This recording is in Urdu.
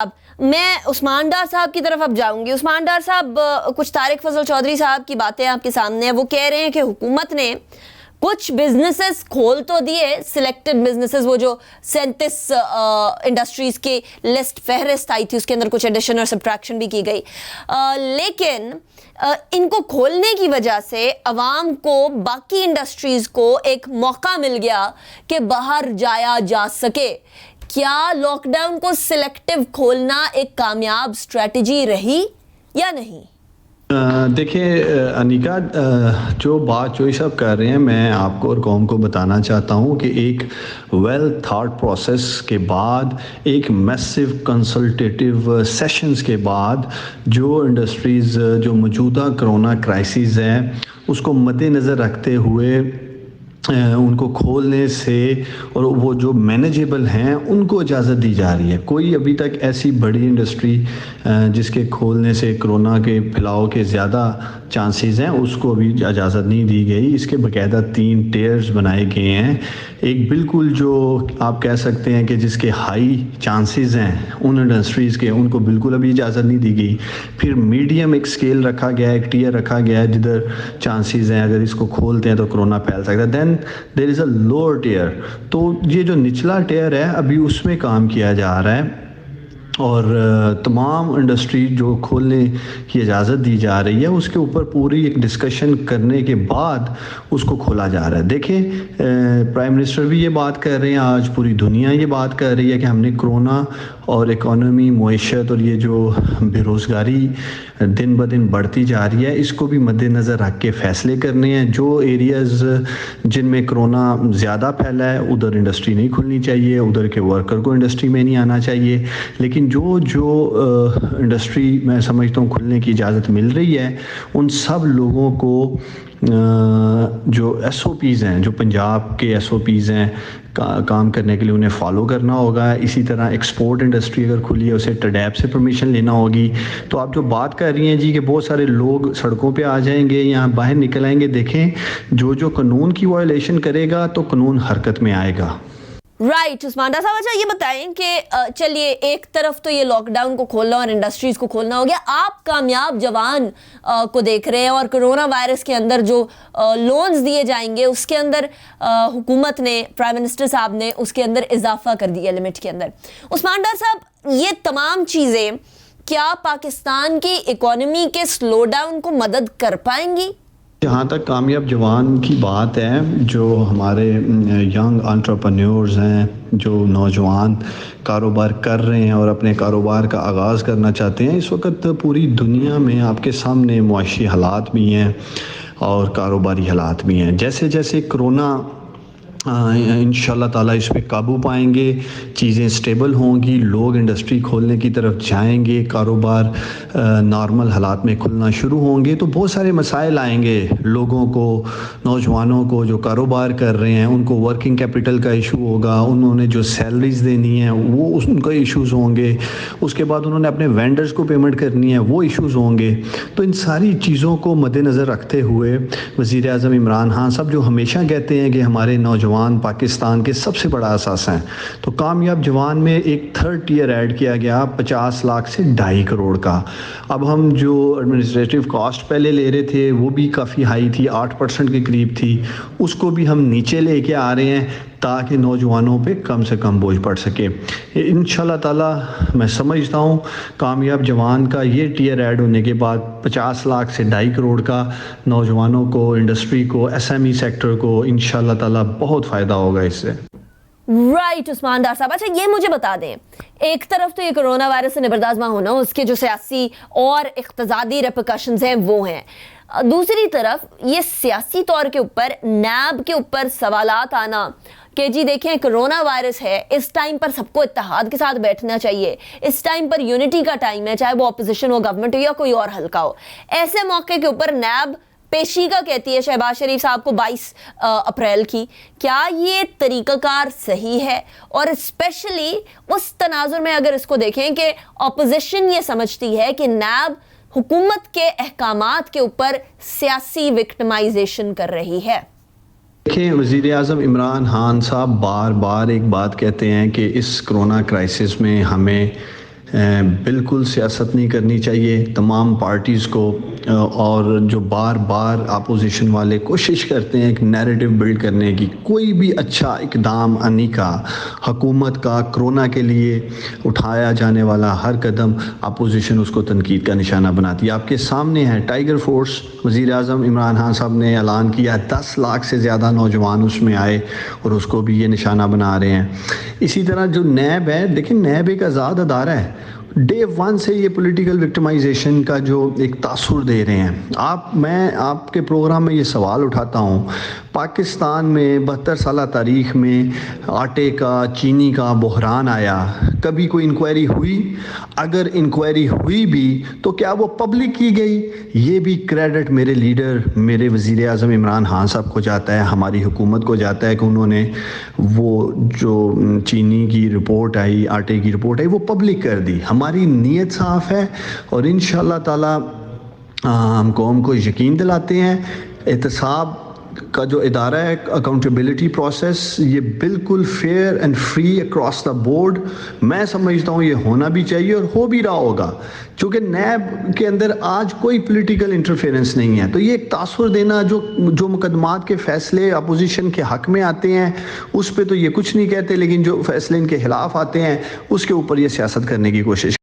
اب میں عثمان ڈار صاحب کی طرف اب جاؤں گی. عثمان ڈار صاحب, کچھ طارق فضل چودھری صاحب کی باتیں آپ کے سامنے ہیں. وہ کہہ رہے ہیں کہ حکومت نے کچھ بزنسز کھول تو دیے, سلیکٹڈ بزنسز, وہ جو 37 انڈسٹریز کی لسٹ فہرست آئی تھی اس کے اندر کچھ ایڈیشن اور سبٹریکشن بھی کی گئی, لیکن ان کو کھولنے کی وجہ سے عوام کو, باقی انڈسٹریز کو ایک موقع مل گیا کہ باہر جایا جا سکے. کیا لاک ڈاؤن کو سلیکٹیو کھولنا ایک کامیاب اسٹریٹجی رہی یا نہیں؟ دیکھیں انیکا, جو بات چوئی صاحب کر رہے ہیں, میں آپ کو اور قوم کو بتانا چاہتا ہوں کہ ایک ویل تھاٹ پروسیس کے بعد, ایک میسو کنسلٹیٹیو سیشنز کے بعد, جو انڈسٹریز جو موجودہ کرونا کرائسس ہے اس کو مد نظر رکھتے ہوئے ان کو کھولنے سے, اور وہ جو مینیجیبل ہیں ان کو اجازت دی جا رہی ہے. کوئی ابھی تک ایسی بڑی انڈسٹری جس کے کھولنے سے کرونا کے پھیلاؤ کے زیادہ چانسز ہیں اس کو ابھی اجازت نہیں دی گئی. اس کے باقاعدہ 3 ٹیئرز بنائے گئے ہیں. ایک بالکل جو آپ کہہ سکتے ہیں کہ جس کے ہائی چانسز ہیں ان انڈسٹریز کے, ان کو بالکل ابھی اجازت نہیں دی گئی. پھر میڈیم ایک اسکیل رکھا گیا ہے, ایک ٹیئر رکھا گیا ہے جدھر چانسز ہیں اگر اس کو کھولتے ہیں تو کرونا پھیل سکتا ہے. دین دیر از اے لوور ٹیئر. تو یہ جو نچلا ٹیئر ہے ابھی اس میں کام کیا جا رہا ہے, اور تمام انڈسٹری جو کھولنے کی اجازت دی جا رہی ہے اس کے اوپر پوری ایک ڈسکشن کرنے کے بعد اس کو کھولا جا رہا ہے. دیکھیں پرائم منسٹر بھی یہ بات کر رہے ہیں, آج پوری دنیا یہ بات کر رہی ہے کہ ہم نے کرونا اور اکانومی, معیشت اور یہ جو بے روزگاری دن بدن بڑھتی جا رہی ہے اس کو بھی مد نظر رکھ کے فیصلے کرنے ہیں. جو ایریاز جن میں کرونا زیادہ پھیلا ہے ادھر انڈسٹری نہیں کھلنی چاہیے, ادھر کے ورکر کو انڈسٹری میں نہیں آنا چاہیے. لیکن جو انڈسٹری میں سمجھتا ہوں کھلنے کی اجازت مل رہی ہے ان سب لوگوں کو جو ایس او پیز ہیں, جو پنجاب کے ایس او پیز ہیں کام کرنے کے لیے انہیں فالو کرنا ہوگا. اسی طرح ایکسپورٹ انڈسٹری اگر کھلی ہے اسے ٹڈیب سے پرمیشن لینا ہوگی. تو آپ جو بات کر رہی ہیں جی کہ بہت سارے لوگ سڑکوں پہ آ جائیں گے, یہاں باہر نکل آئیں گے, دیکھیں جو قانون کی وائلیشن کرے گا تو قانون حرکت میں آئے گا. رائٹ عثمان ڈار صاحب, اچھا یہ بتائیں کہ چلیے ایک طرف تو یہ لاک ڈاؤن کو کھولنا اور انڈسٹریز کو کھولنا ہو گیا, آپ کامیاب جوان کو دیکھ رہے ہیں اور کرونا وائرس کے اندر جو لونز دیے جائیں گے اس کے اندر حکومت نے, پرائم منسٹر صاحب نے اس کے اندر اضافہ کر دیا لمٹ کے اندر. عثمان ڈار صاحب, یہ تمام چیزیں کیا پاکستان کی اکانومی کے سلو ڈاؤن کو مدد کر پائیں گی؟ جہاں تک کامیاب جوان کی بات ہے, جو ہمارے ینگ انٹرپرینیورز ہیں, جو نوجوان کاروبار کر رہے ہیں اور اپنے کاروبار کا آغاز کرنا چاہتے ہیں, اس وقت پوری دنیا میں آپ کے سامنے معاشی حالات بھی ہیں اور کاروباری حالات بھی ہیں. جیسے جیسے کرونا انشاءاللہ تعالیٰ اس پہ قابو پائیں گے, چیزیں سٹیبل ہوں گی, لوگ انڈسٹری کھولنے کی طرف جائیں گے, کاروبار نارمل حالات میں کھلنا شروع ہوں گے, تو بہت سارے مسائل آئیں گے لوگوں کو, نوجوانوں کو جو کاروبار کر رہے ہیں ان کو ورکنگ کیپٹل کا ایشو ہوگا, انہوں نے جو سیلریز دینی ہیں وہ ان کا ایشوز ہوں گے, اس کے بعد انہوں نے اپنے وینڈرز کو پیمنٹ کرنی ہے وہ ایشوز ہوں گے. تو ان ساری چیزوں کو مد نظر رکھتے ہوئے وزیر اعظم عمران خان صاحب جو ہمیشہ کہتے ہیں کہ ہمارے نوجوان پاکستان کے سب سے بڑا اساس ہیں, تو کامیاب جوان میں ایک 3rd ٹیئر ایڈ کیا گیا 50 لاکھ سے 2.5 کروڑ کا. اب ہم جو ایڈمنسٹریٹو کاسٹ پہلے لے رہے تھے وہ بھی کافی ہائی تھی, 8% کے قریب تھی, اس کو بھی ہم نیچے لے کے آ رہے ہیں تاکہ نوجوانوں پہ کم سے کم بوجھ پڑ سکے. انشاءاللہ تعالیٰ میں سمجھتا ہوں کامیاب جوان کا یہ ٹیئر ایڈ ہونے کے بعد 50 لاکھ سے 2.5 کروڑ کا نوجوانوں کو, انڈسٹری کو, ایس ایم ای سیکٹر کو انشاءاللہ تعالیٰ بہت فائدہ ہوگا اس سے. رائٹ عثمان ڈار صاحب, اچھا یہ مجھے بتا دیں, ایک طرف تو یہ کرونا وائرس سے نبردازمہ ہونا, اس کے جو سیاسی اور اقتصادی ریپرکشنز ہیں وہ ہیں, دوسری طرف یہ سیاسی طور کے اوپر نیب کے اوپر سوالات آنا کہ جی دیکھیں کرونا وائرس ہے, اس ٹائم پر سب کو اتحاد کے ساتھ بیٹھنا چاہیے, اس ٹائم پر یونٹی کا ٹائم ہے, چاہے وہ اپوزیشن ہو, گورنمنٹ ہو یا کوئی اور حلقہ ہو. ایسے موقع کے اوپر نیب پیشی کا کہتی ہے شہباز شریف صاحب کو 22 اپریل کی. کیا یہ طریقہ کار صحیح ہے؟ اور اسپیشلی اس تناظر میں اگر اس کو دیکھیں کہ اپوزیشن یہ سمجھتی ہے کہ نیب حکومت کے احکامات کے اوپر سیاسی وکٹمائزیشن کر رہی ہے. دیکھیں وزیر اعظم عمران خان صاحب بار بار ایک بات کہتے ہیں کہ اس کرونا کرائسس میں ہمیں بالکل سیاست نہیں کرنی چاہیے تمام پارٹیز کو، اور جو بار بار اپوزیشن والے کوشش کرتے ہیں ایک نیریٹو بلڈ کرنے کی، کوئی بھی اچھا اقدام انیکا حکومت کا کرونا کے لیے اٹھایا جانے والا ہر قدم اپوزیشن اس کو تنقید کا نشانہ بناتی ہے۔ آپ کے سامنے ہے ٹائیگر فورس، وزیر اعظم عمران خان صاحب نے اعلان کیا 10 لاکھ سے زیادہ نوجوان اس میں آئے اور اس کو بھی یہ نشانہ بنا رہے ہیں۔ اسی طرح جو نیب ہے، دیکھیں نیب ایک آزاد ادارہ ہے، ڈے ون سے یہ پولیٹیکل وکٹمائزیشن کا جو ایک تاثر دے رہے ہیں۔ میں آپ کے پروگرام میں یہ سوال اٹھاتا ہوں، پاکستان میں 72 سالہ تاریخ میں آٹے کا چینی کا بحران آیا، کبھی کوئی انکوائری ہوئی؟ اگر انکوائری ہوئی بھی تو کیا وہ پبلک کی گئی؟ یہ بھی کریڈٹ میرے لیڈر میرے وزیر اعظم عمران خان صاحب کو جاتا ہے، ہماری حکومت کو جاتا ہے کہ انہوں نے وہ جو چینی کی رپورٹ آئی، آٹے کی رپورٹ آئی، وہ پبلک کر دی۔ ہماری نیت صاف ہے اور انشاءاللہ تعالی ہم قوم کو یقین دلاتے ہیں احتساب کا جو ادارہ ہے، اکاؤنٹیبلٹی پروسیس، یہ بالکل fair and free across the board, میں سمجھتا ہوں یہ ہونا بھی چاہیے اور ہو بھی رہا ہوگا، چونکہ نیب کے اندر آج کوئی پولیٹیکل انٹرفیرنس نہیں ہے۔ تو یہ ایک تاثر دینا، جو مقدمات کے فیصلے اپوزیشن کے حق میں آتے ہیں اس پہ تو یہ کچھ نہیں کہتے، لیکن جو فیصلے ان کے خلاف آتے ہیں اس کے اوپر یہ سیاست کرنے کی کوشش